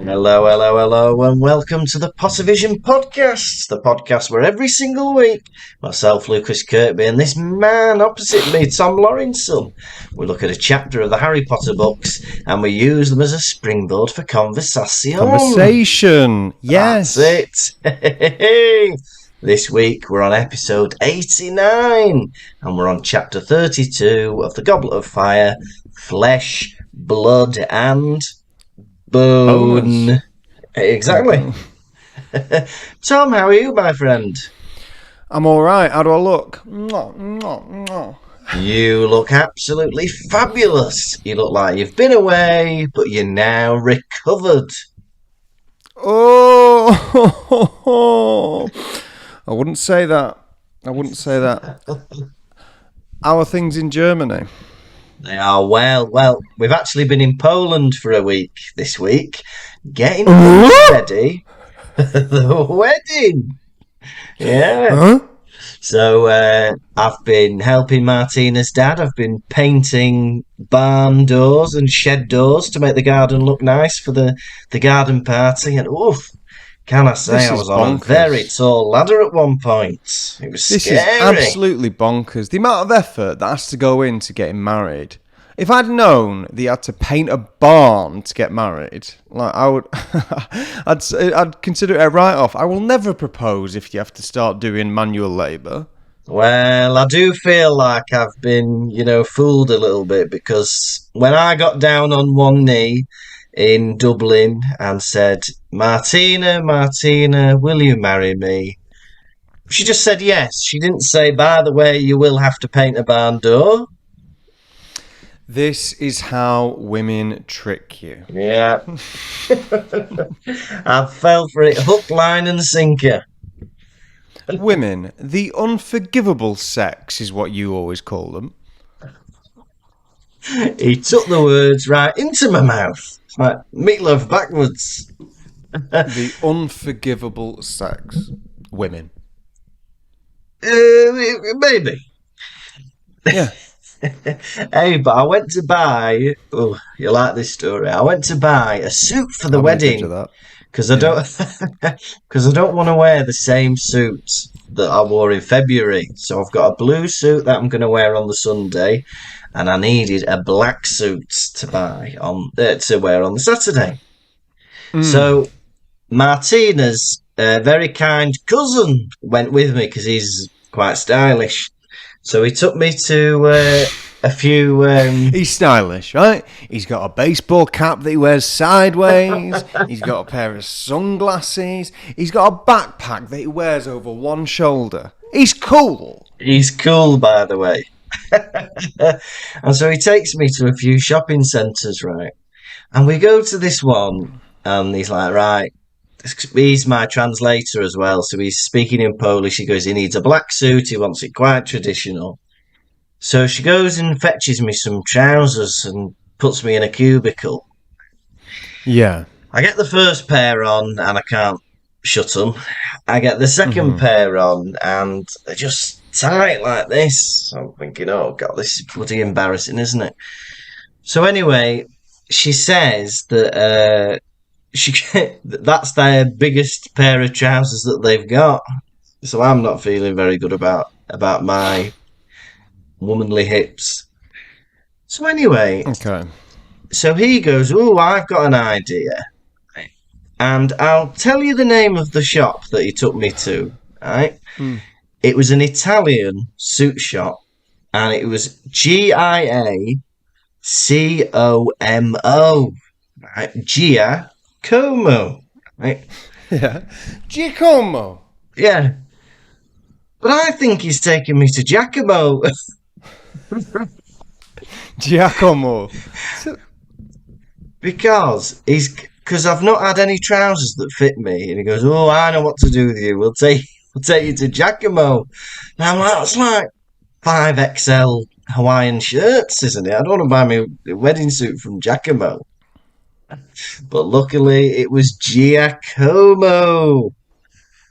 Hello, hello, hello, and welcome to the Pottervision podcast, the podcast where every single week, myself, Lucas Kirkby, and this man opposite me, Tom Lawrenson, we look at a chapter of the Harry Potter books and we use them as a springboard for conversation. Yes. That's it. This week we're on episode 89 and we're on chapter 32 of The Goblet of Fire, Flesh, Blood and Bone. Exactly. Tom, how are you, my friend? I'm all right. How do I look? You look absolutely fabulous. You look like you've been away, but you're now recovered. Oh, I wouldn't say that. How are things in Germany? They are well. We've actually been in Poland for a week this week, getting ready for the wedding. Yeah. Huh? So I've been helping Martina's dad. I've been painting barn doors and shed doors to make the garden look nice for the garden party. And oof, can I say I was on a very tall ladder at one point. It was scary. This is absolutely bonkers. The amount of effort that has to go into getting married. If I'd known that you had to paint a barn to get married, like I'd consider it a write-off. I will never propose if you have to start doing manual labour. Well, I do feel like I've been, fooled a little bit because when I got down on one knee in Dublin and said, Martina, will you marry me? She just said yes. She didn't say, by the way, you will have to paint a barn door. This is how women trick you. Yeah. I fell for it hook, line and sinker. Women, the unforgivable sex is what you always call them. He took the words right into my mouth. Like meatloaf backwards. The unforgivable sex. Women. Maybe. Yeah. Hey, but I went to buy. Oh, you like this story? I went to buy a suit for the wedding because I don't want to wear the same suit that I wore in February. So I've got a blue suit that I'm going to wear on the Sunday, and I needed a black suit to buy to wear on the Saturday. So Martina's very kind cousin went with me because he's quite stylish. So he took me to a few... He's stylish, right? He's got a baseball cap that he wears sideways. He's got a pair of sunglasses. He's got a backpack that he wears over one shoulder. He's cool. He's cool, by the way. And so he takes me to a few shopping centres, right? And we go to this one, and he's like, right, he's my translator as well, so he's speaking in Polish. He goes, he needs a black suit, he wants it quite traditional. So she goes and fetches me some trousers and puts me in a cubicle. Yeah. I get the first pair on and I can't shut them. I get the second pair on and they're just tight like this. I'm thinking, oh God, this is bloody embarrassing, isn't it? So anyway, she says that that's their biggest pair of trousers that they've got. So I'm not feeling very good about my womanly hips. So anyway, okay. So he goes, oh, I've got an idea. And I'll tell you the name of the shop that he took me to. Right? It was an Italian suit shop. And it was Giacomo. Right? Giacomo. Right? Yeah. Giacomo. Yeah. But I think he's taking me to Giacomo. Giacomo. Because I've not had any trousers that fit me. And he goes, oh, I know what to do with you. We'll take you to Giacomo. And I'm like, that's like 5XL Hawaiian shirts, isn't it? I don't want to buy me a wedding suit from Giacomo. But luckily, it was Giacomo.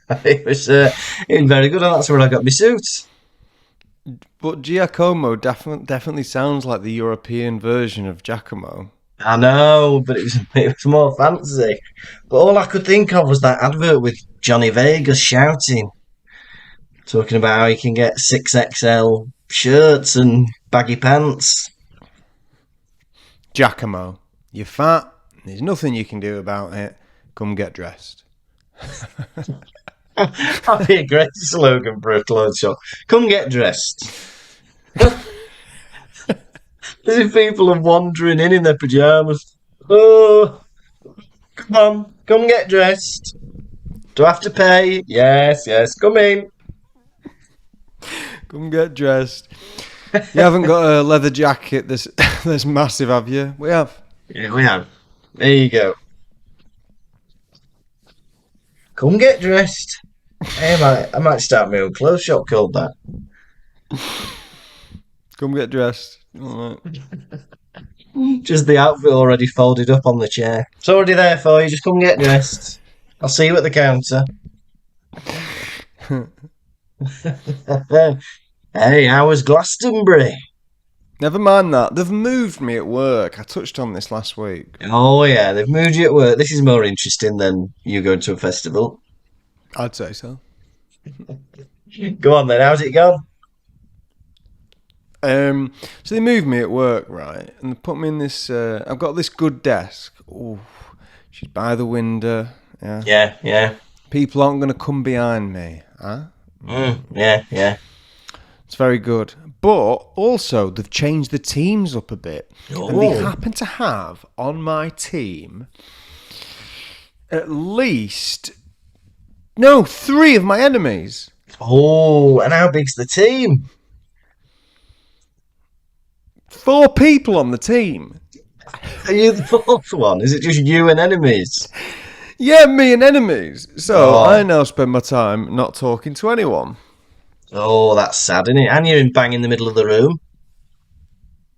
It was very good, and that's where I got my suit. But Giacomo definitely sounds like the European version of Giacomo. I know, but it was more fancy. But all I could think of was that advert with Johnny Vegas shouting, talking about how you can get 6XL shirts and baggy pants. Giacomo, you're fat. There's nothing you can do about it. Come get dressed. That'd be a great slogan for a clothes shop. Come get dressed. As if people are wandering in their pajamas. Oh, come on, come get dressed. Do I have to pay? Yes, yes, come in. Come get dressed. You haven't got a leather jacket this massive, have you? We have. Yeah, we have. There you go. Come get dressed. Hey, I might start my own clothes shop called that. Come get dressed. All right. Just the outfit already folded up on the chair. It's already there for you. Just come get dressed. I'll see you at the counter. Hey, how was Glastonbury? Never mind that. They've moved me at work. I touched on this last week. Oh yeah, they've moved you at work. This is more interesting than you going to a festival. I'd say so. Go on then. How's it gone? So they moved me at work, right? And they put me in this. I've got this good desk. Oh, she's by the window. Yeah. Yeah, yeah. People aren't going to come behind me. Huh? Yeah, yeah. It's very good. But also, they've changed the teams up a bit. And they happen to have on my team at least, no, 3 of my enemies. Oh, and how big's the team? 4 people on the team. Are you the fourth one? Is it just you and enemies? Yeah, me and enemies. So I now spend my time not talking to anyone. Oh, that's sad, isn't it? And you're in bang in the middle of the room.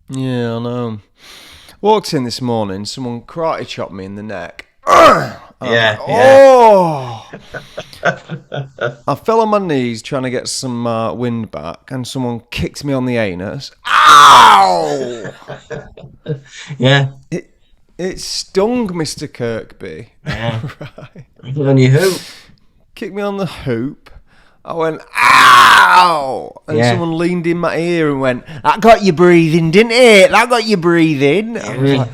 Yeah, I know. Walked in this morning, someone karate chopped me in the neck. Yeah, Oh! I fell on my knees trying to get some wind back, and someone kicked me on the anus. Ow! Yeah. It stung, Mr. Kirkby. Yeah. Right. On your hoop. Kicked me on the hoop. I went, ow! And someone leaned in my ear and went, that got you breathing, didn't it? That got you breathing. I was like,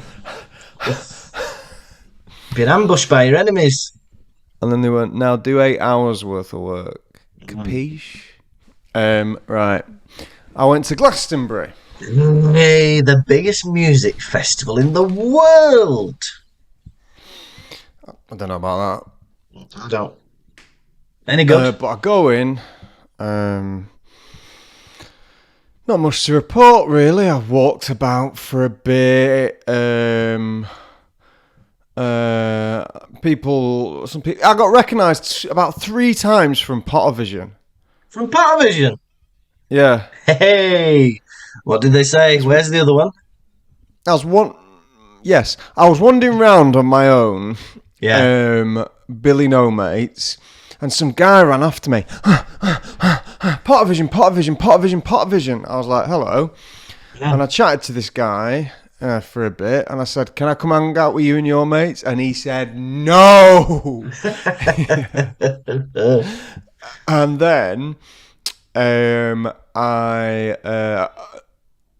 been ambushed by your enemies. and then they went, now do 8 hours worth of work. Capiche? Right. I went to Glastonbury. Hey, the biggest music festival in the world. I don't know about that. I don't. Any good? But I go in. Not much to report, really. I walked about for a bit. Some people. I got recognised about 3 times from Pottervision. From Pottervision? Yeah. Hey, what did they say? Where's the other one? Yes, I was wandering round on my own. Yeah. Billy No Mates, and some guy ran after me. Pottervision, Pottervision, Pottervision, Pottervision. I was like, hello. Yeah. And I chatted to this guy for a bit, and I said, can I come hang out with you and your mates? And he said, no. And then I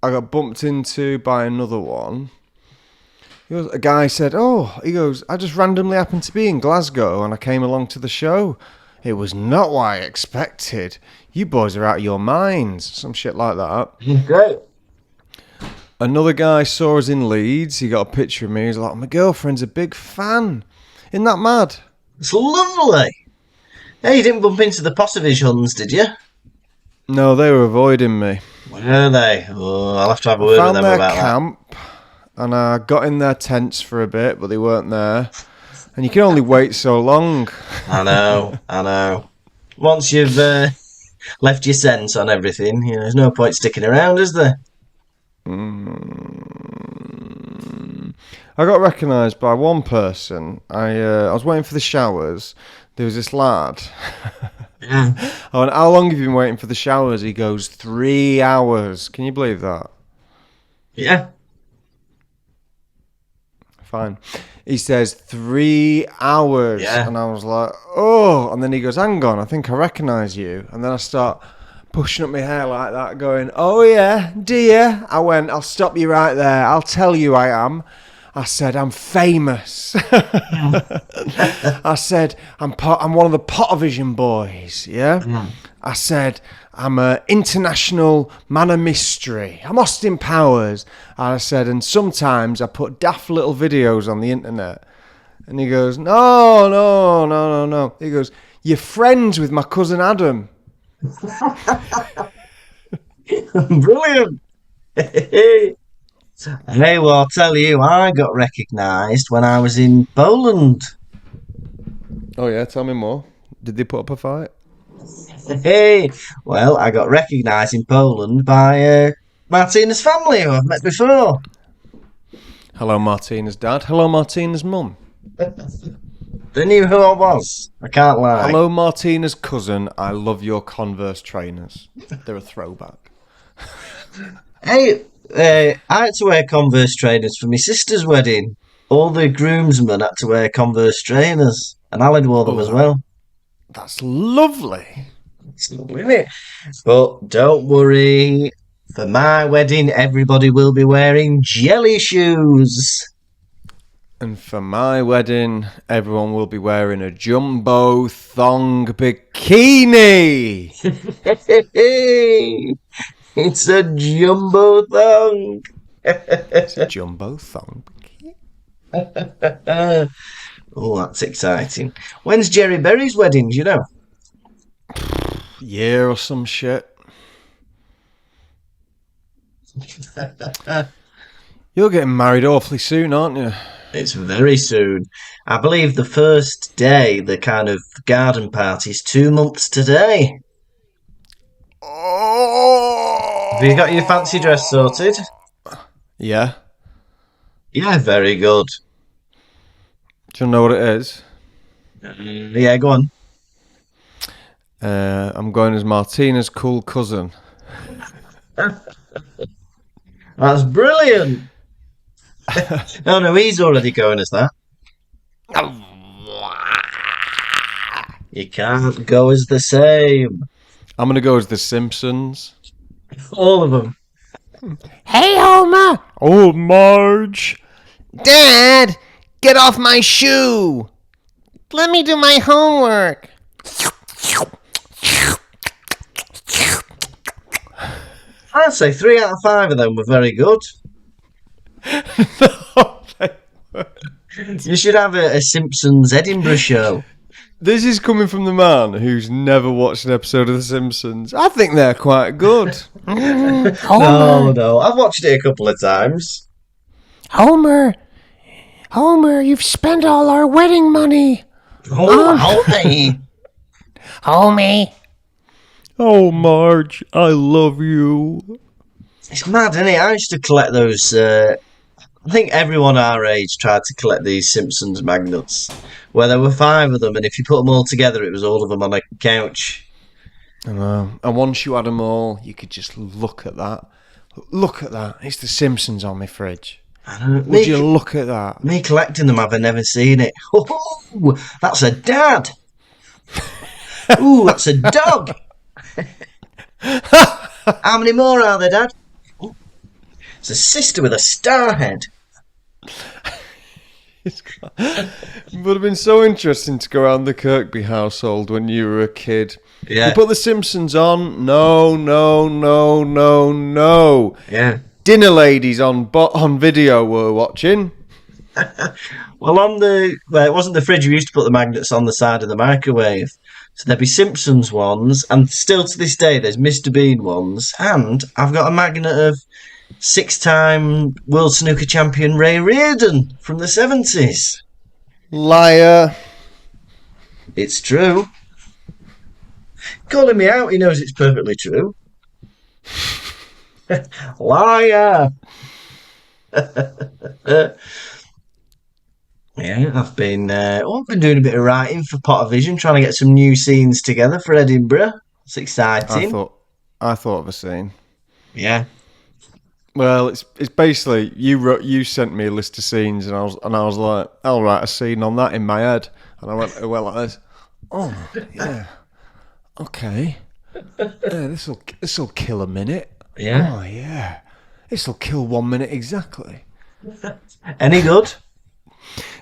got bumped into by another one. A guy said, I just randomly happened to be in Glasgow and I came along to the show. It was not what I expected. You boys are out of your minds. Some shit like that. Great. Another guy saw us in Leeds. He got a picture of me. He's like, my girlfriend's a big fan. Isn't that mad? It's lovely. Hey, you didn't bump into the Pottervisions, did you? No, they were avoiding me. Were they? Oh, I'll have to have a word with them about camp. And I got in their tents for a bit, but they weren't there. And you can only wait so long. I know. Once you've left your sense on everything, there's no point sticking around, is there? I got recognised by one person. I was waiting for the showers. There was this lad. I went, how long have you been waiting for the showers? He goes, 3 hours. Can you believe that? Yeah. fine. He says 3 hours. Yeah. And I was like, oh. And then he goes, hang on, I think I recognise you. And then I start pushing up my hair like that, going, oh yeah, dear. I went, I'll stop you right there. I'll tell you I am. I said, I'm famous. I said, I'm one of the Pottervision boys, yeah? I said, I'm an international man of mystery. I'm Austin Powers. And I said, and sometimes I put daft little videos on the internet. And he goes, no. He goes, you're friends with my cousin Adam. Brilliant. Hey, well, I'll tell you, I got recognised when I was in Poland. Oh, yeah, tell me more. Did they put up a fight? Hey, well, I got recognised in Poland by Martina's family, who I've met before. Hello, Martina's dad. Hello, Martina's mum. They knew who I was. I can't lie. Hello, Martina's cousin. I love your Converse trainers. They're a throwback. Hey, I had to wear Converse trainers for my sister's wedding. All the groomsmen had to wear Converse trainers, and Alan wore them as well. That's lovely. It's lovely, isn't it? But don't worry, for my wedding, everybody will be wearing jelly shoes. And for my wedding, everyone will be wearing a jumbo thong bikini. It's a jumbo thong. It's a jumbo thong bikini. Oh, that's exciting. When's Jerry Berry's wedding, do you know? Year or some shit. You're getting married awfully soon, aren't you? It's very soon. I believe the first day, the kind of garden party, is 2 months today. Oh. Have you got your fancy dress sorted? Yeah. Yeah, very good. Do you know what it is? Yeah, go on. I'm going as Martina's cool cousin. That's brilliant. Oh no, he's already going as that. You can't go as the same. I'm going to go as the Simpsons. All of them. Hey, Homer! Oh, Marge! Dad! Get off my shoe! Let me do my homework! I'd say 3 out of 5 of them were very good. You should have a Simpsons Edinburgh show. This is coming from the man who's never watched an episode of The Simpsons. I think they're quite good. No, I've watched it a couple of times. Homer, you've spent all our wedding money. Oh, Homie. Homie. Oh, Marge, I love you. It's mad, isn't it? I used to collect those. I think everyone our age tried to collect these Simpsons magnets, where there were 5 of them, and if you put them all together, it was all of them on a couch. I know. And once you had them all, you could just look at that. Look at that. It's The Simpsons on my fridge. Would you look at that? Me collecting them, I've never seen it. Oh, that's a dad. Ooh, that's a dog. How many more are there, Dad? Ooh, it's a sister with a star head. It would have been so interesting to go around the Kirkby household when you were a kid. Yeah. You put The Simpsons on. No. Yeah. Dinner ladies on video were watching. Well, it wasn't the fridge. We used to put the magnets on the side of the microwave. So there'd be Simpsons ones, and still to this day, there's Mr. Bean ones. And I've got a magnet of 6-time World Snooker champion Ray Reardon from the 70s. Liar. It's true. Calling me out, he knows it's perfectly true. Liar. Yeah, I've been doing a bit of writing for Pottervision, trying to get some new scenes together for Edinburgh. It's exciting. I thought of a scene. Yeah. Well, it's basically you sent me a list of scenes, and I was like, I'll write a scene on that in my head, and I went like this. Oh yeah, okay. Yeah, this'll kill a minute. Yeah. Oh yeah, this'll kill 1 minute exactly. Any good?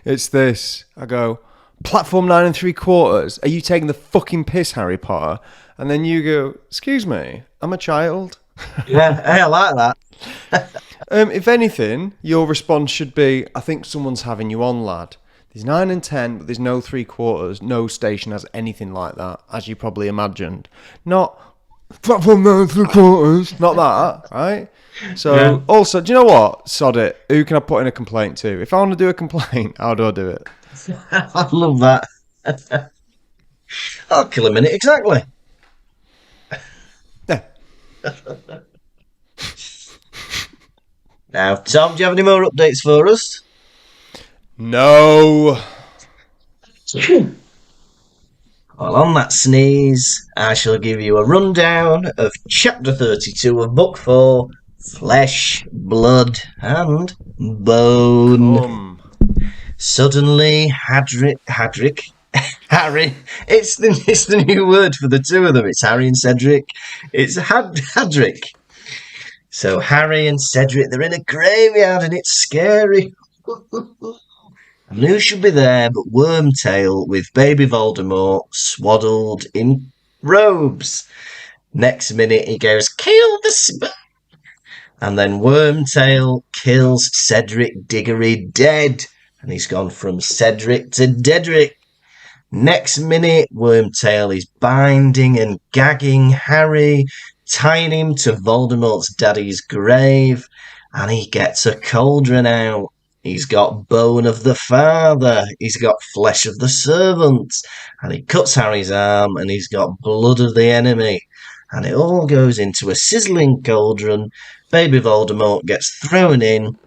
It's this. I go, platform 9 3/4. Are you taking the fucking piss, Harry Potter? And then you go, excuse me, I'm a child. Yeah, hey, I like that. If anything, your response should be, I think someone's having you on, lad. There's 9 and 10, but there's no 3/4. No station has anything like that, as you probably imagined. Not platform 9 3/4. Not that, right? So, Yeah. Also, do you know what? Sod it. Who can I put in a complaint to? If I want to do a complaint, how do I do it? I love that. I'll kill a minute exactly. Yeah. Now, Tom, do you have any more updates for us? No. Well, on that sneeze, I shall give you a rundown of Chapter 32 of Book 4, Flesh, Blood and Bone. Suddenly, Harry, it's the new word for the two of them. It's Harry and Cedric. It's Hadrick. So Harry and Cedric, they're in a graveyard and it's scary. And who should be there but Wormtail with baby Voldemort swaddled in robes. Next minute he goes, kill the and then Wormtail kills Cedric Diggory dead. And he's gone from Cedric to Dedrick. Next minute, Wormtail is binding and gagging Harry, tying him to Voldemort's daddy's grave, and he gets a cauldron out. He's got bone of the father, he's got flesh of the servants, and he cuts Harry's arm, and he's got blood of the enemy. And it all goes into a sizzling cauldron. Baby Voldemort gets thrown in,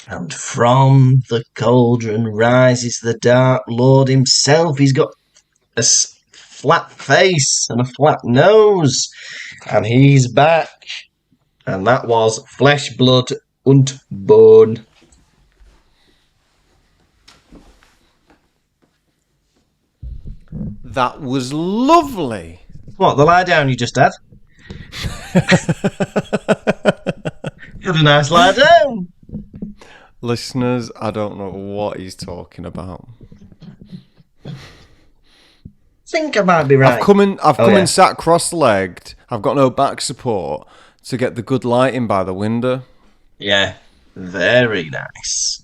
and from the cauldron rises the Dark Lord himself. He's got a flat face and a flat nose, and he's back. And that was Flesh, Blood und Bone. That was lovely. What, the lie down you just had? You had a nice lie down. Listeners, I don't know what he's talking about. I think I might be right. I've come in sat cross-legged. I've got no back support to get the good lighting by the window. Yeah, very nice.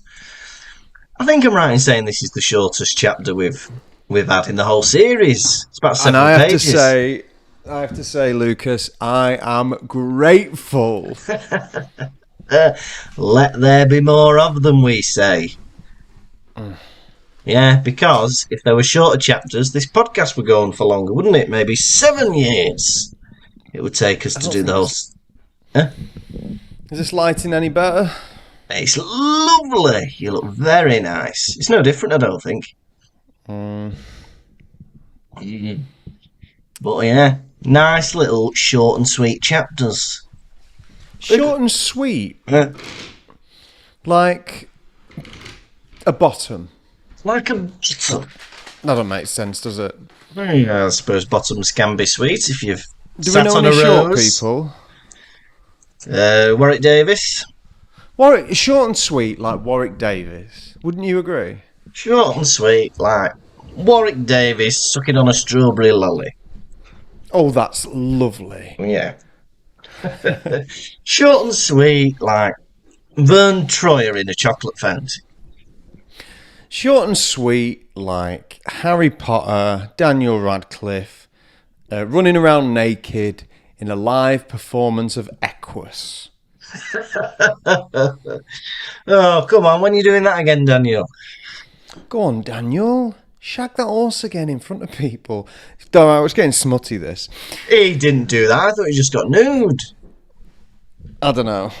I think I'm right in saying this is the shortest chapter we've had in the whole series. It's about 7 pages. I have to say, Lucas, I am grateful. Let there be more of them, we say. Yeah, because if there were shorter chapters, this podcast would go on for longer, wouldn't it? Maybe 7 years it would take us to do the whole... Huh? Is this lighting any better? It's lovely. You look very nice. It's no different, I don't think. But yeah, nice little short and sweet chapters. Short and sweet. Like a bottom. Like a bottom. That don't make sense, does it? Yeah, I suppose bottoms can be sweet if you've Do sat we know on any a short rose. people? Warwick Davis. Short and sweet like Warwick Davis. Wouldn't you agree? Short and sweet like Warwick Davis sucking on a strawberry lolly. Oh, that's lovely. Yeah. Short and sweet like Vern Troyer in a chocolate fountain. Short and sweet like Harry Potter, Daniel Radcliffe, running around naked in a live performance of Equus. Oh, come on, when are you doing that again, Daniel? Go on, Daniel. Shag that horse again in front of people. Though it's getting smutty, this. He didn't do that. I thought he just got nude. I don't know.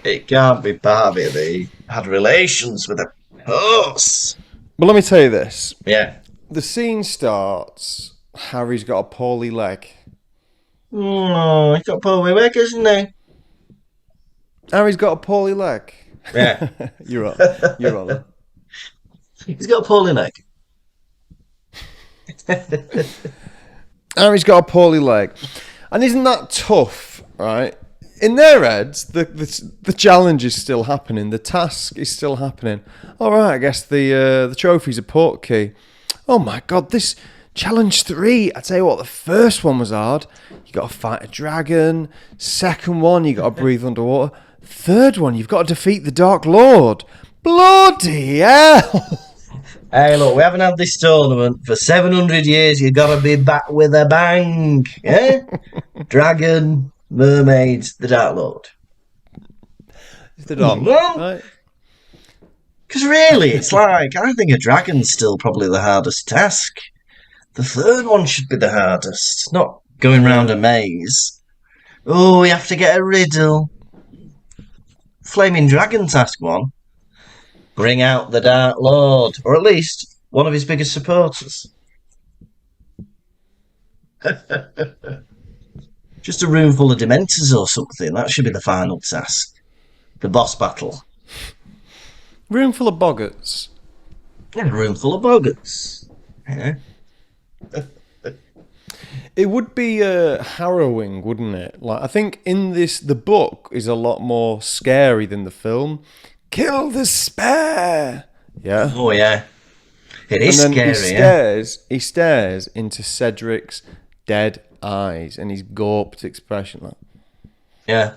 It can't be Barbie that he had relations with a horse. But let me tell you this. Yeah. The scene starts. Harry's got a poorly leg. Oh, he got poor leg, isn't he? Harry's got a poorly leg. Yeah. You're on. You're on. He's got a poorly leg. Harry's got a poorly leg. And isn't that tough, right? In their heads, the challenge is still happening. The task is still happening. All right, I guess the trophy's a portkey. Oh my God, this challenge 3. I tell you what, the first one was hard. You got to fight a dragon. Second one, you got to breathe underwater. Third one, you've got to defeat the Dark Lord. Bloody hell! Hey, look, we haven't had this tournament for 700 years. You've got to be back with a bang. Eh? Dragon, mermaids, the Dark Lord. It's the Dark Lord, Well, right? because really, it's like, I think a dragon's still probably the hardest task. The third one should be the hardest, not going round a maze. Oh, we have to get a riddle. Flaming Dragon task 1. Bring out the Dark Lord, or at least one of his biggest supporters. Just a room full of Dementors or something. That should be the final task. The boss battle. Room full of boggarts. In a room full of boggarts. Yeah. It would be harrowing, wouldn't it? Like, I think in this, the book is a lot more scary than the film. Kill the spare. Yeah. Oh yeah. It is and then scary. He stares into Cedric's dead eyes and his gawped expression. Like, Yeah.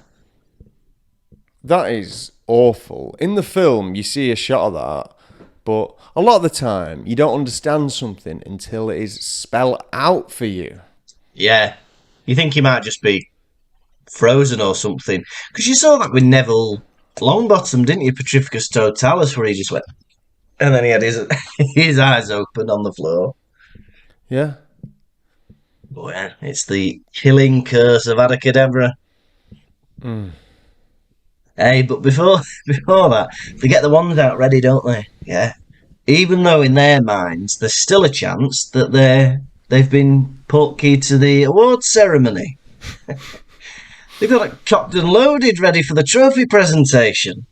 that is awful. In the film, you see a shot of that, but a lot of the time, you don't understand something until it is spelled out for you. Yeah. You think he might just be frozen or something. Because you saw that with Neville Longbottom, didn't you? Petrificus Totalis, where he just went, and then he had his eyes open on the floor. Yeah. But yeah, it's the killing curse of Adacadabra. Hey, but before that, they get the wands out ready, don't they? Yeah. Even though in their minds there's still a chance that they've been portkeyed to the awards ceremony. They've got it cocked and loaded, ready for the trophy presentation.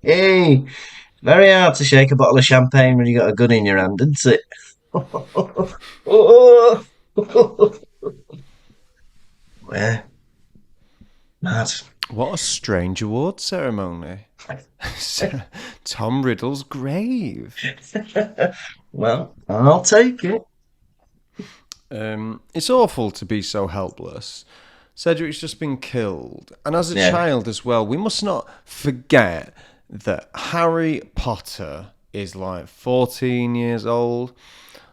Hey, very hard to shake a bottle of champagne when you got a gun in your hand, isn't it? Yeah. Mad. What a strange award ceremony. Tom Riddle's grave. Well, I'll take it. It's awful to be so helpless. Cedric's just been killed. And as a child as well, we must not forget that Harry Potter is like 14 years old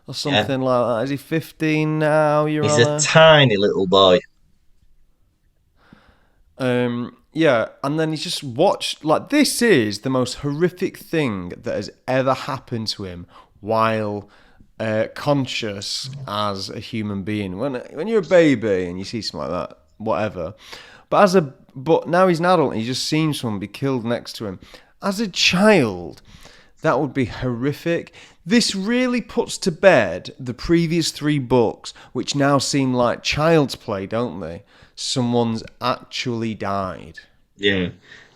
or something like that. Is he 15 now, Your He's Honour? a tiny little boy. Yeah, and then he's just watched, like, this is the most horrific thing that has ever happened to him while conscious as a human being. When you're a baby and you see something like that, whatever. But now he's an adult and he just seen someone be killed next to him. As a child, that would be horrific. This really puts to bed the previous 3 books, which now seem like child's play, don't they? Someone's actually died. Yeah.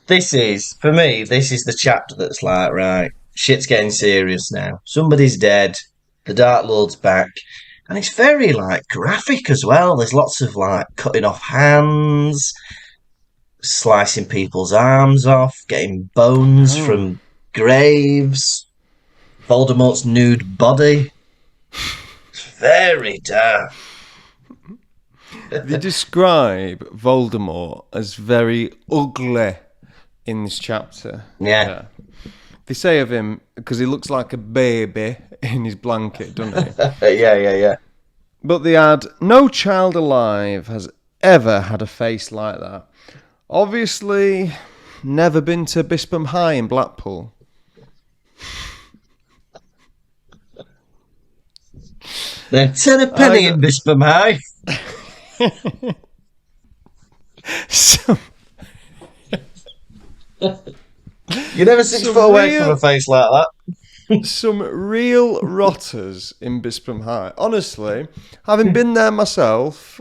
For me, this is the chapter that's like, right, shit's getting serious now. Somebody's dead. The Dark Lord's back. And it's very, like, graphic as well. There's lots of, like, cutting off hands, slicing people's arms off, getting bones from graves, Voldemort's nude body. It's very dark. They describe Voldemort as very ugly in this chapter. Yeah. They say of him, because he looks like a baby in his blanket, doesn't he? Yeah. But they add, no child alive has ever had a face like that. Obviously, never been to Bispam High in Blackpool. They're 10 a penny in Bispam High. You're never 6 foot away from a face like that. Some real rotters in Bispam High. Honestly, having been there myself,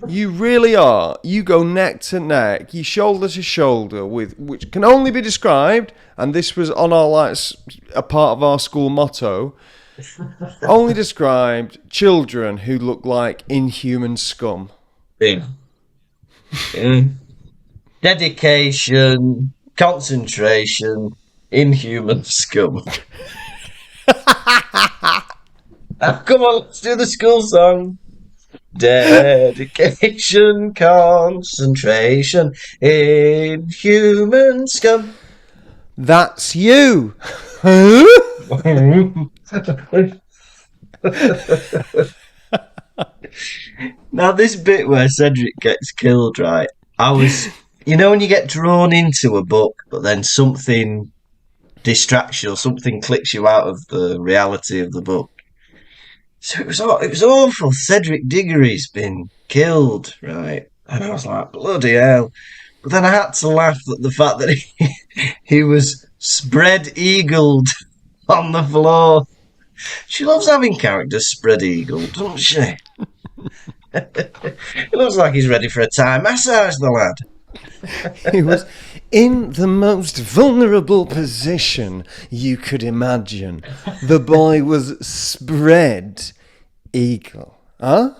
You really are. You go neck to neck, you shoulder to shoulder with, which can only be described, and this was on our a part of our school motto, only described children who look like inhuman scum. Dedication, concentration, inhuman scum. Come on, let's do the school song. Dedication, concentration, inhuman scum. That's you. Now, this bit where Cedric gets killed, right? When you get drawn into a book, but then something distracts you or something clicks you out of the reality of the book. So it was awful. Cedric Diggory's been killed, right? And I was like, bloody hell. But then I had to laugh at the fact that he was spread-eagled on the floor. She loves having characters spread-eagled, doesn't she? It looks like he's ready for a Thai massage, the lad. He was in the most vulnerable position you could imagine. The boy was spread eagle. Huh?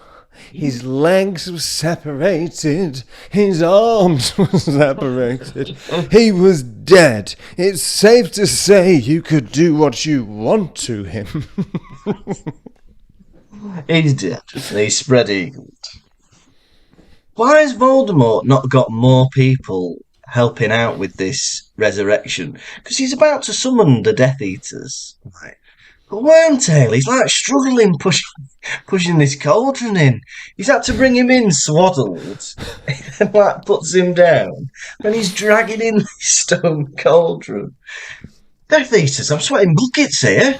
His legs were separated. His arms were separated. He was dead. It's safe to say you could do what you want to him. He's dead. He's spread eagled. Why has Voldemort not got more people helping out with this resurrection? Because he's about to summon the Death Eaters. Right. But Wormtail, he's like struggling pushing this cauldron in. He's had to bring him in swaddled and like puts him down. And he's dragging in this stone cauldron. Death Eaters, I'm sweating buckets here.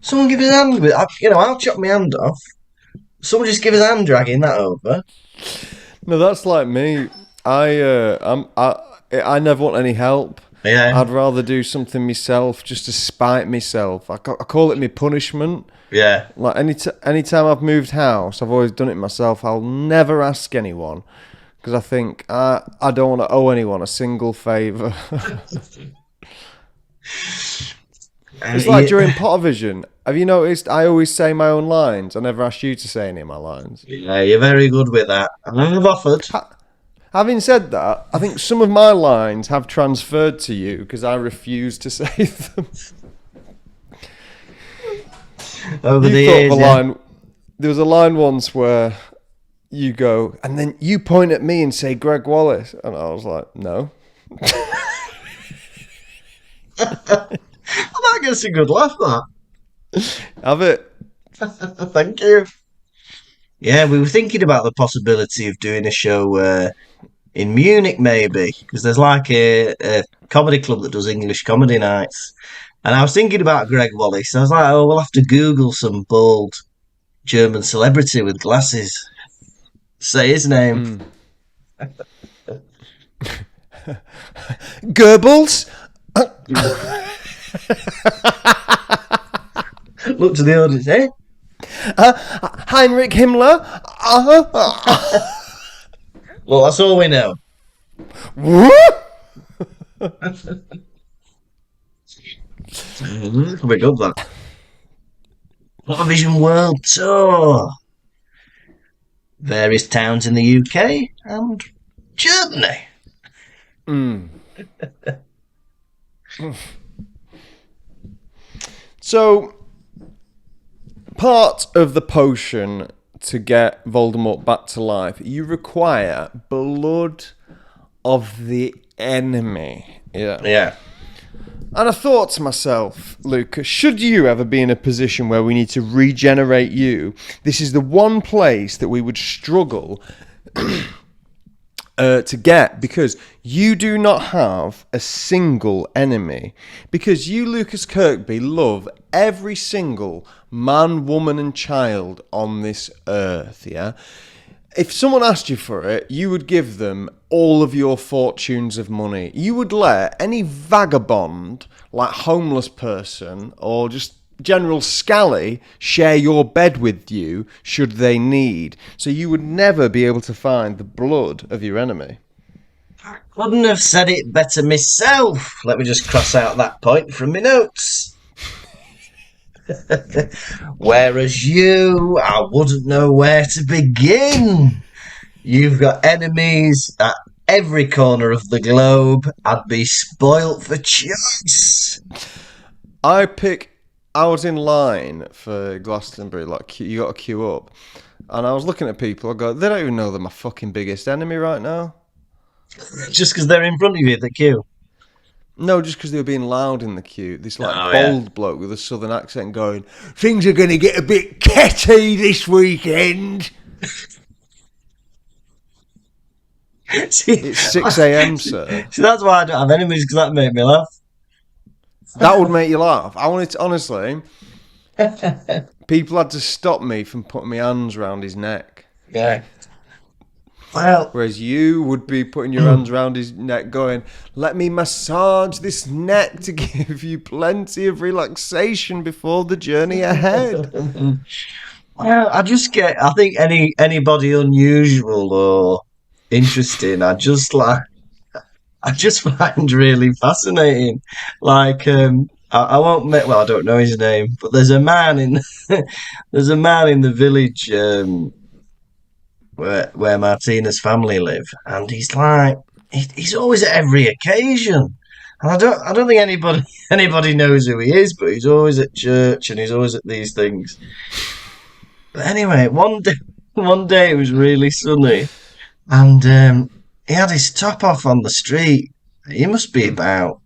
Someone give his hand with, I'll chop my hand off. Someone just give his hand dragging that over. No, that's like me. I never want any help. Yeah. I'd rather do something myself just to spite myself. I call it my punishment. Yeah. Like anytime I've moved house, I've always done it myself. I'll never ask anyone because I think I don't want to owe anyone a single favour. It's like during Pottervision. Have you noticed I always say my own lines? I never ask you to say any of my lines. Yeah, you're very good with that. I've offered. Having said that, I think some of my lines have transferred to you because I refuse to say them. Over the years, there was a line once where you go, and then you point at me and say Greg Wallace. And I was like, no. That gets a good laugh, that. Have it. Thank you. Yeah, we were thinking about the possibility of doing a show in Munich, maybe, because there's like a comedy club that does English comedy nights. And I was thinking about Greg Wallace. I was like, we'll have to Google some bald German celebrity with glasses. Say his name. Goebbels? Look to the audience, eh? Heinrich Himmler? Well, that's all we know. Big up that. Pottervision World Tour. Various towns in the UK and Germany. So, part of the potion to get Voldemort back to life, you require blood of the enemy. Yeah. And I thought to myself, Lucas, should you ever be in a position where we need to regenerate you, this is the one place that we would struggle to get, because you do not have a single enemy. Because you, Lucas Kirkby, love every single man, woman and child on this earth, yeah? If someone asked you for it, you would give them all of your fortunes of money. You would let any vagabond, like homeless person, or just General Scally share your bed with you should they need. So you would never be able to find the blood of your enemy. Couldn't have said it better myself. Let me just cross out that point from my notes. Whereas you, I wouldn't know where to begin. You've got enemies at every corner of the globe. I'd be spoilt for choice. I was in line for Glastonbury, like you got to queue up, and I was looking at people. I go, they don't even know they're my fucking biggest enemy right now. Just because they're in front of you at the queue. No, just because they were being loud in the queue. This bold bloke with a southern accent going, "Things are going to get a bit catty this weekend." See, it's 6 a.m, sir. See, that's why I don't have enemies, because that make me laugh. That would make you laugh. I wanted to, honestly, people had to stop me from putting my hands around his neck. Yeah. Well, whereas you would be putting your hands around his neck going, let me massage this neck to give you plenty of relaxation before the journey ahead. Well, I think anybody unusual or interesting, I just find really fascinating. Like, I won't make, well, I don't know his name, but there's a man in the village, where Martina's family live, and he's like, he's always at every occasion, and I don't think anybody knows who he is, but he's always at church and he's always at these things. But anyway, one day it was really sunny, and he had his top off on the street. He must be about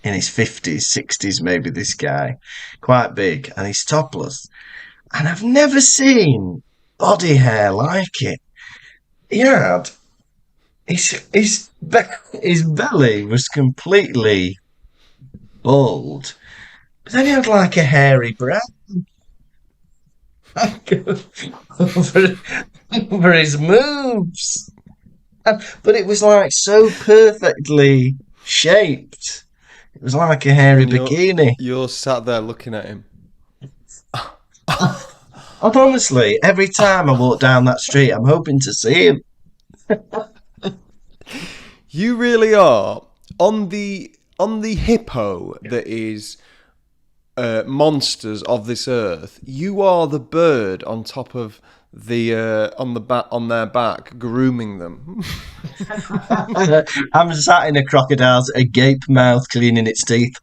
in his 50s, 60s, maybe, this guy, quite big, and he's topless, and I've never seen body hair like it. He had his belly was completely bald, but then he had like a hairy brow over his moves, but it was like so perfectly shaped. It was like a hairy bikini. You're sat there looking at him. Honestly, every time I walk down that street, I'm hoping to see him. You really are on the hippo that is monsters of this earth. You are the bird on top of the on their back, grooming them. I'm sat in a crocodile's agape mouth, cleaning its teeth.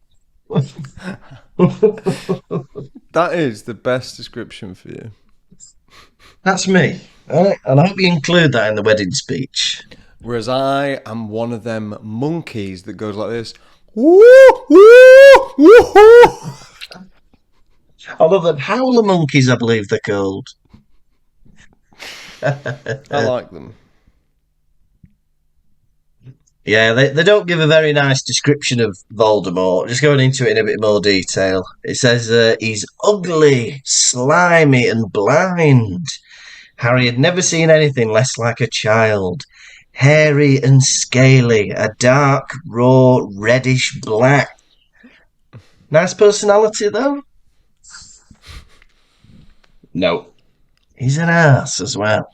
That is the best description for you. That's me. Right? And I hope you include that in the wedding speech. Whereas I am one of them monkeys that goes like this. Woo, woo, woo. I love them. Howler monkeys, I believe they're called. I like them. Yeah, they don't give a very nice description of Voldemort. Just going into it in a bit more detail. It says he's ugly, slimy, and blind. Harry had never seen anything less like a child. Hairy and scaly, a dark, raw, reddish black. Nice personality, though? No. He's an ass as well.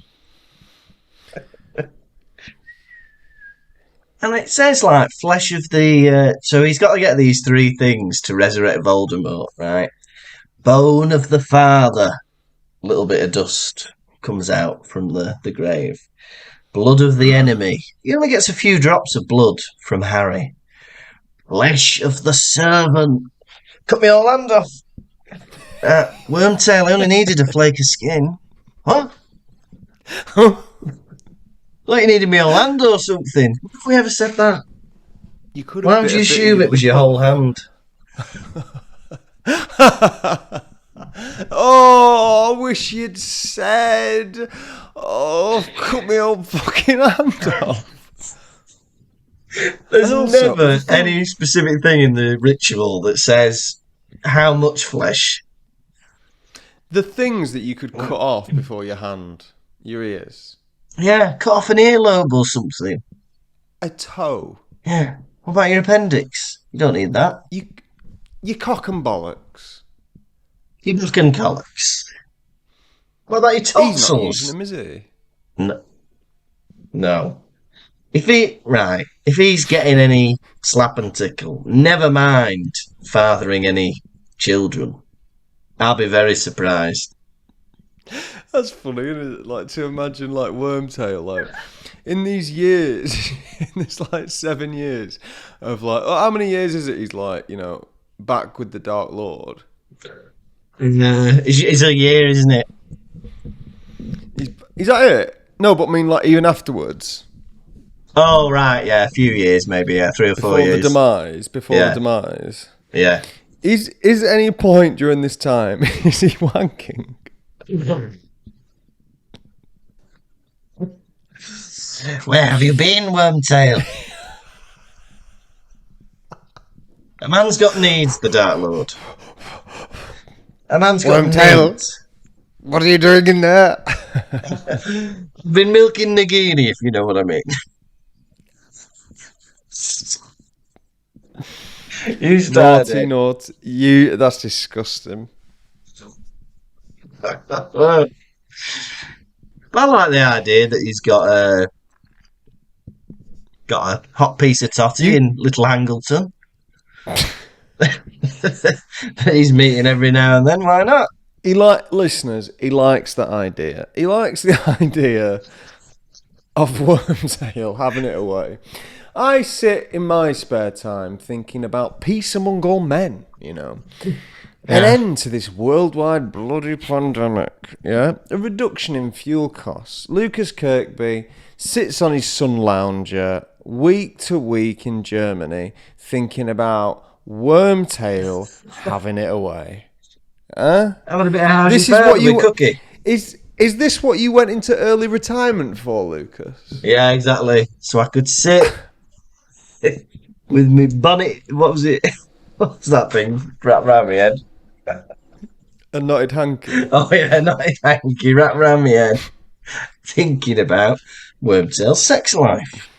And it says, like, flesh of the... so he's got to get these 3 things to resurrect Voldemort, right? Bone of the father. A little bit of dust comes out from the grave. Blood of the enemy. He only gets a few drops of blood from Harry. Flesh of the servant. Cut me whole hand off. Wormtail, I only needed a flake of skin. What? Like you needed me whole hand or something. Have we ever said that? You could. Why would you assume it was your whole hand? Oh, I wish you'd said. Oh, cut me whole fucking hand off. There's never any specific thing in the ritual that says how much flesh. The things that you could cut off before your hand, your ears. Yeah, cut off an earlobe or something. A toe. Yeah. What about your appendix? You don't need that. You cock and bollocks. Your milk and colics. What about your He's not using tonsils? them, is he? No. No. If he's getting any slap and tickle, never mind fathering any children. I'll be very surprised. That's funny, isn't it? Like, to imagine, like, Wormtail, like, in these years, in this, like, 7 years of, like, how many years is it he's, like, back with the Dark Lord? It's a year, isn't it? Is that it? No, but I mean, like, even afterwards. Oh, right, yeah, a few years, maybe, yeah, 3 or 4 Before years. the demise. Before Yeah. the demise. Yeah. Is at any point during this time, is he wanking? Where have you been, Wormtail? A man's got needs, the Dark Lord. A man's got Wormtail. needs. What are you doing in there? Been milking Nagini, if you know what I mean. You started. Naughty. That's disgusting. I like the idea that he's got a hot piece of totty in Little Hangleton. That he's meeting every now and then. Why not? He listeners. He likes that idea. He likes the idea of Wormtail having it away. I sit in my spare time thinking about peace among all men. An end to this worldwide bloody pandemic. Yeah, a reduction in fuel costs. Lucas Kirkby sits on his sun lounger week to week in Germany, thinking about Wormtail having it away. Having a bit of house This is what you cookie. Is this what you went into early retirement for, Lucas? Yeah, exactly. So I could sit with me bonnet. What was it? What was that thing wrapped around my head? A knotted hanky. Oh yeah, not a hanky wrapped around my head, thinking about Wormtail's sex life.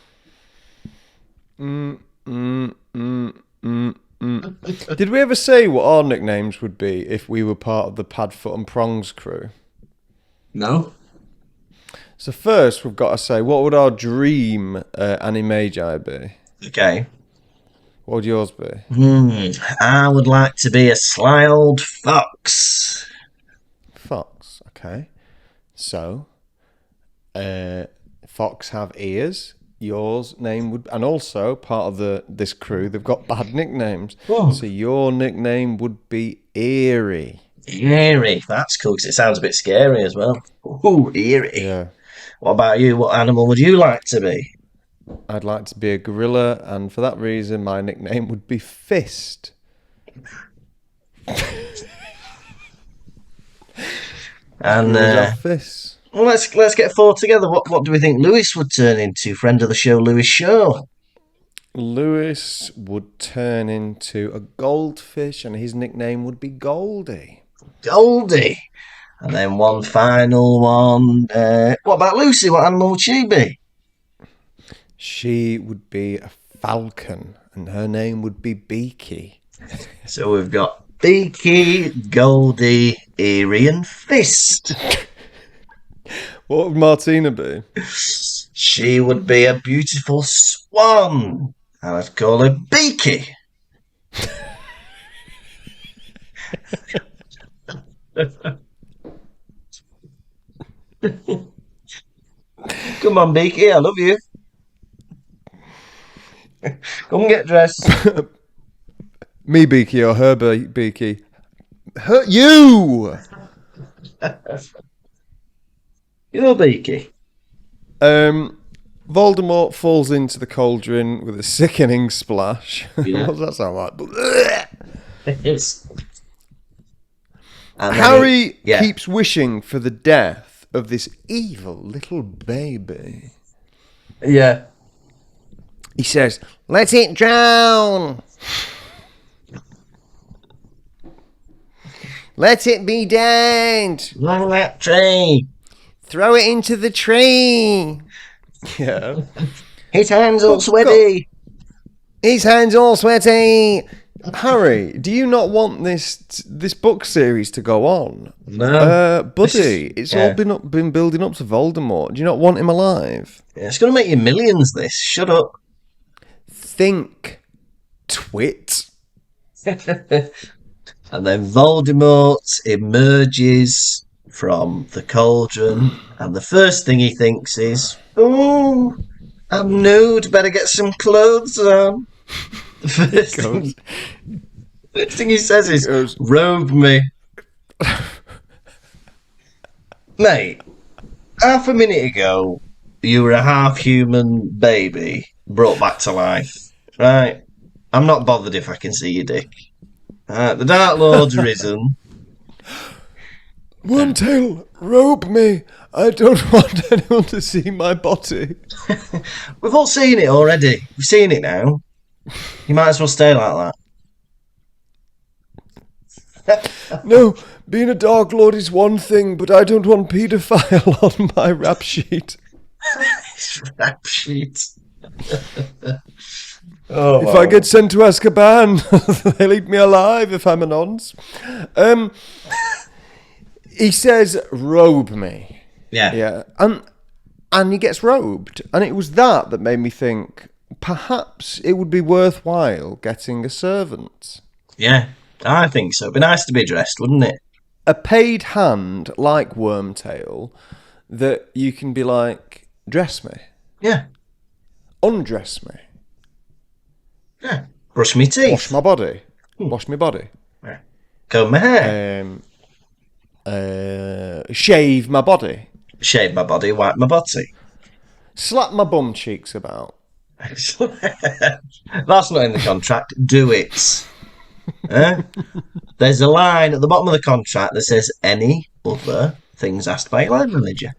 Did we ever say what our nicknames would be if we were part of the Padfoot and Prongs crew? No. So first, we've got to say, what would our dream animagi be? Okay. What would yours be? I would like to be a sly old fox. Fox. Okay. So, fox have ears. Yours name would, and also part of this crew, they've got bad nicknames. Oh. So your nickname would be Eerie. Eerie. That's cool because it sounds a bit scary as well. Ooh, eerie. Yeah. What about you? What animal would you like to be? I'd like to be a gorilla, and for that reason, my nickname would be Fist. And Fists. well, let's get 4 together. What do we think Lewis would turn into? Friend of the show, Lewis Shaw. Lewis would turn into a goldfish, and his nickname would be Goldie. Goldie. And then one final one. What about Lucy? What animal would she be? She would be a falcon, and her name would be Beaky. So we've got Beaky, Goldie, Eerie, and Fist. What would Martina be? She would be a beautiful swan. And I'd call her Beaky. Come on, Beaky, I love you. Come get dressed. Me Beaky or her Beaky? Her, you! You're Beaky. Voldemort falls into the cauldron with a sickening splash. Yeah. What does that sound like? Yes. And then Harry yeah. keeps wishing for the death of this evil little baby. Yeah. He says, "Let it drown. Let it be dead. Along that tree. Throw it into the tree." Yeah. His hands all sweaty. His hands all sweaty. Harry, do you not want this book series to go on? No. Buddy, it's all been building up to Voldemort. Do you not want him alive? Yeah, it's going to make you millions, this. Shut up. Think, twit. And then Voldemort emerges from the cauldron, and the first thing he thinks is, "Oh, I'm nude, better get some clothes on." The first thing he says is, "Robe me." Mate, half a minute ago, you were a half-human baby brought back to life, right? I'm not bothered if I can see your dick. The Dark Lord's risen. Wormtail, robe me. I don't want anyone to see my body. We've all seen it already. We've seen it now. You might as well stay like that. No, being a Dark Lord is one thing, but I don't want paedophile on my rap sheet. Rap sheet. If I get sent to Azkaban, they'll eat me alive if I'm a nonce. He says, robe me. Yeah. And he gets robed. And it was that made me think, perhaps it would be worthwhile getting a servant. Yeah, I think so. It'd be nice to be dressed, wouldn't it? A paid hand like Wormtail that you can be like, dress me. Yeah. Undress me. Yeah. Brush me teeth. Wash my body. Wash my body. Yeah. Comb my hair. Shave my body. Shave my body, wipe my body. Slap my bum cheeks about. That's not in the contract. Do it. There's a line at the bottom of the contract that says any other things asked by your line manager.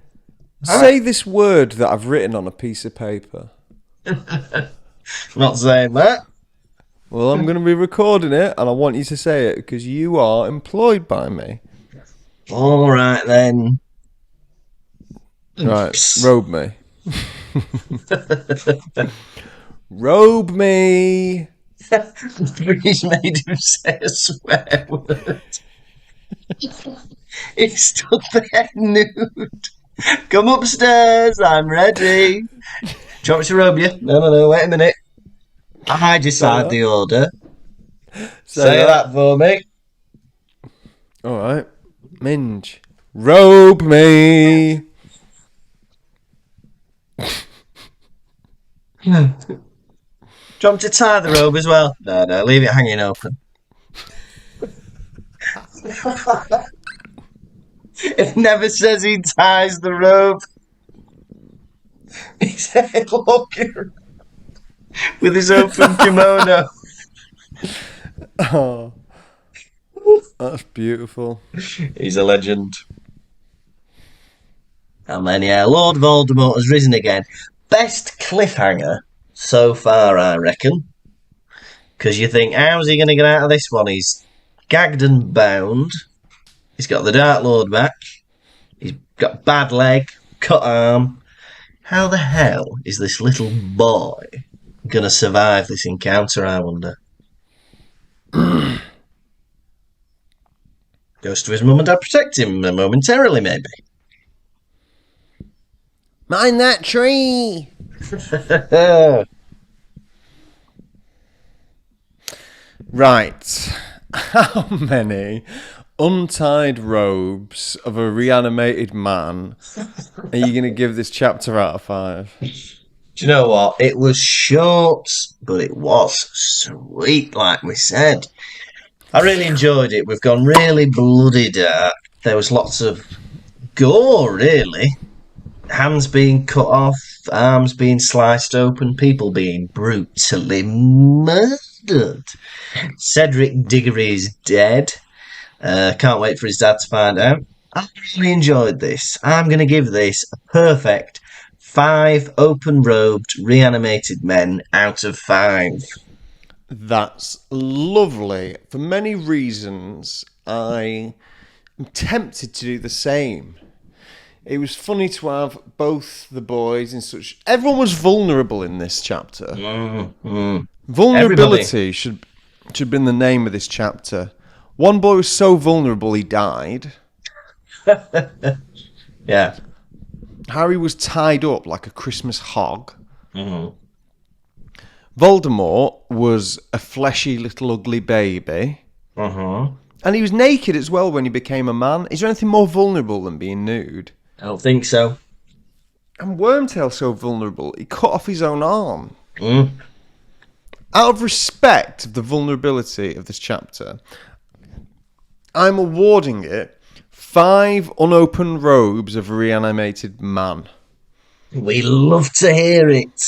Say this word that I've written on a piece of paper. Not saying that. Well, I'm going to be recording it, and I want you to say it because you are employed by me. All right then. Right, robe me. Robe me. He's made him say a swear word. He's stood there nude. Come upstairs, I'm ready. Do you want me to robe you? No, wait a minute. I decide the order. Say that for me. Alright. Minge. Robe me. Do you want me to tie the robe as well? No, leave it hanging open. It never says he ties the robe. He's walking with his open kimono. Oh, that's beautiful. He's a legend. And then, yeah, Lord Voldemort has risen again. Best cliffhanger so far, I reckon. Because you think, how's he going to get out of this one? He's gagged and bound. He's got the Dark Lord back. He's got bad leg, cut arm. How the hell is this little boy going to survive this encounter, I wonder? Goes to his mum and dad, protect him momentarily, maybe. Mind that tree! Right. How many untied robes of a reanimated man are you going to give this chapter out of 5? Do you know what? It was short, but it was sweet, like we said. I really enjoyed it. We've gone really bloody dark. There was lots of gore, really. Hands being cut off, arms being sliced open, people being brutally murdered. Cedric Diggory is dead. Can't wait for his dad to find out. I really enjoyed this. I'm going to give this a perfect 5 open-robed, reanimated men out of 5. That's lovely. For many reasons, I am tempted to do the same. It was funny to have both the boys in such... Everyone was vulnerable in this chapter. Vulnerability should Should have been the name of this chapter. One boy was so vulnerable he died. Yeah. Harry was tied up like a Christmas hog. Mm-hmm. Voldemort was a fleshy little ugly baby. Mm-hmm. And he was naked as well when he became a man. Is there anything more vulnerable than being nude? I don't think so. And Wormtail's so vulnerable, he cut off his own arm. Mm. Out of respect of the vulnerability of this chapter, I'm awarding it 5 unopened robes of a reanimated man. We love to hear it.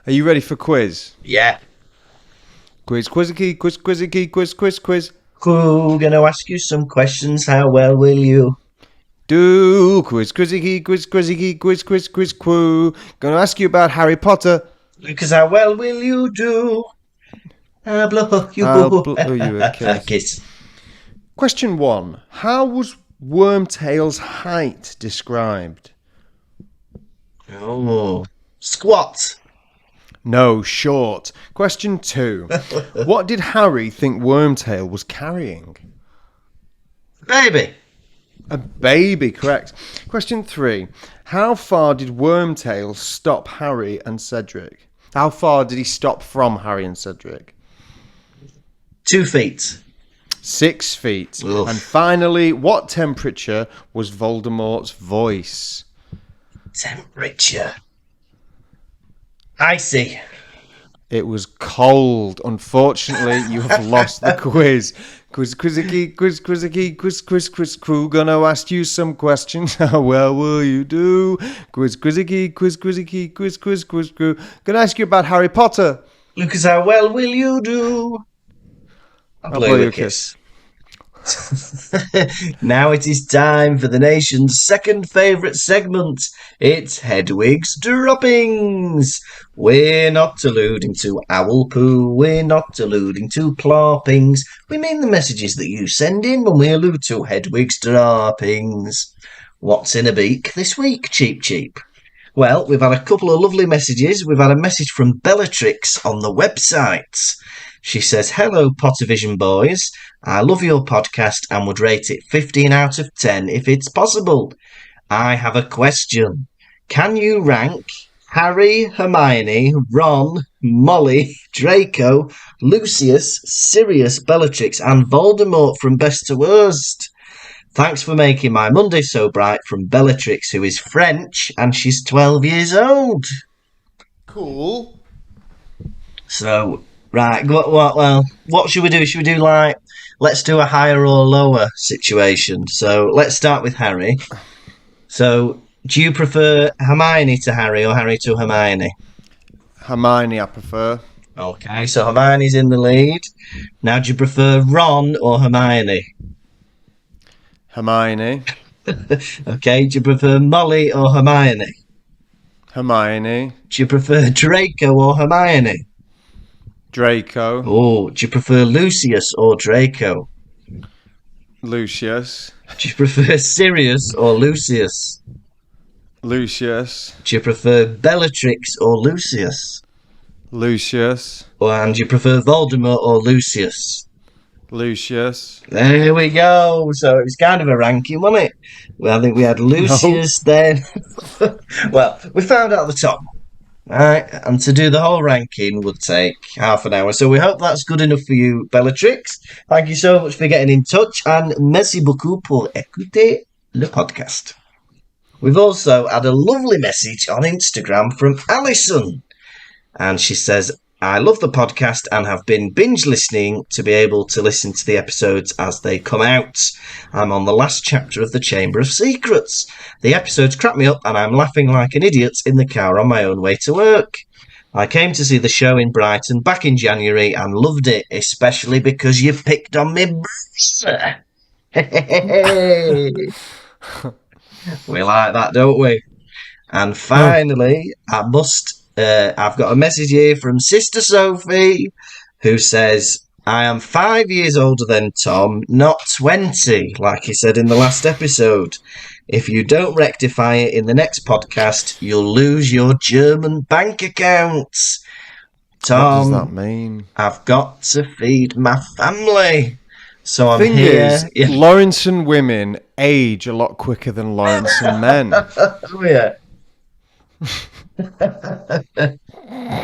Are you ready for quiz? Yeah. Quiz, quizzicky, quiz, quizzicky, quiz. Cool. Gonna ask you some questions. How well will you? Do quiz, quizzicky, quiz, quoo. Gonna ask you about Harry Potter. Because how well will you do? I'll blow you a kiss. Kiss. Question 1. How was Wormtail's height described? Oh. Squat. No, short. Question 2. What did Harry think Wormtail was carrying? Baby. A baby, correct. Question 3. How far did Wormtail stop Harry and Cedric? How far did he stop from Harry and Cedric? 2 feet. 6 feet. Oof. And finally, what temperature was Voldemort's voice? Temperature. Icy. It was cold. Unfortunately, you have lost the quiz. Quiz, crew. Gonna ask you some questions. How well will you do? Quiz, crew. Gonna ask you about Harry Potter. Lucas, how well will you do? I'll blow you a kiss. Now it is time for the nation's second favourite segment. It's Hedwig's Droppings. We're not alluding to owl poo. We're not alluding to ploppings. We mean the messages that you send in when we allude to Hedwig's Droppings. What's in a beak this week, Cheap? Well, we've had a couple of lovely messages. We've had a message from Bellatrix on the website. She says, hello, Pottervision boys. I love your podcast and would rate it 15 out of 10 if it's possible. I have a question. Can you rank Harry, Hermione, Ron, Molly, Draco, Lucius, Sirius, Bellatrix and Voldemort from best to worst? Thanks for making my Monday so bright, from Bellatrix, who is French and she's 12 years old. Cool. So... right, well, what should we do? Should we do let's do a higher or lower situation. So let's start with Harry. So do you prefer Hermione to Harry or Harry to Hermione? Hermione, I prefer. Okay, so Hermione's in the lead. Now, do you prefer Ron or Hermione? Hermione. Okay, do you prefer Molly or Hermione? Hermione. Do you prefer Draco or Hermione? Draco. Oh, do you prefer Lucius or Draco? Lucius. Do you prefer Sirius or Lucius? Lucius. Do you prefer Bellatrix or Lucius? Lucius. And do you prefer Voldemort or Lucius? Lucius. There we go. So it was kind of a ranking, wasn't it? Well, I think we had Lucius then. Well, we found out the top. Right, and to do the whole ranking would take half an hour. So we hope that's good enough for you, Bellatrix. Thank you so much for getting in touch, and merci beaucoup pour écouter le podcast. We've also had a lovely message on Instagram from Alison. And she says, I love the podcast and have been binge listening to be able to listen to the episodes as they come out. I'm on the last chapter of The Chamber of Secrets. The episodes crack me up and I'm laughing like an idiot in the car on my own way to work. I came to see the show in Brighton back in January and loved it, especially because you picked on me browser. We like that, don't we? And finally, I've got a message here from Sister Sophie, who says, I am 5 years older than Tom, not 20, like he said in the last episode. If you don't rectify it in the next podcast, you'll lose your German bank accounts. Tom, what does that mean? I've got to feed my family. So I'm Thing here. is, Lawrenson women age a lot quicker than Lawrenson men. Oh, yeah.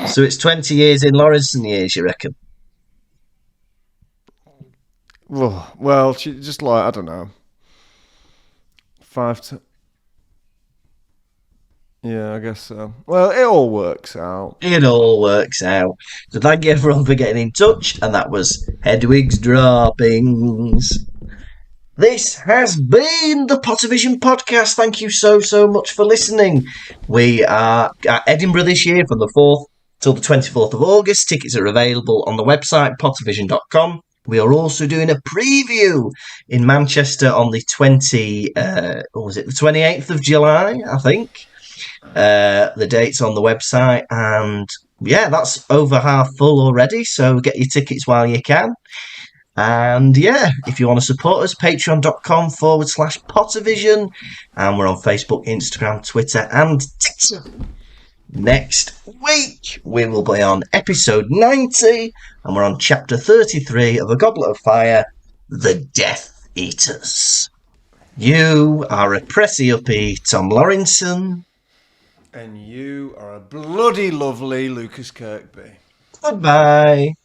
So it's 20 years in Lawrenson years, you reckon? Well, she just like, I don't know. 5 to... Yeah, I guess so. Well, it all works out. It all works out. So thank you everyone for getting in touch, and that was Hedwig's Droppings. This has been the Pottervision podcast. Thank you so much for listening. We are at Edinburgh this year from the 4th till the 24th of August. Tickets are available on the website pottervision.com. We are also doing a preview in Manchester on the 28th of July, I think. The date's on the website, and yeah, that's over half full already, so get your tickets while you can. And yeah, if you want to support us, patreon.com/Pottervision, and we're on Facebook, Instagram, Twitter, and TikTok. Next week, we will be on episode 90, and we're on chapter 33 of A Goblet of Fire, The Death Eaters. You are a pressy-uppy Tom Lawrenson. And you are a bloody lovely Lucas Kirkby. Goodbye.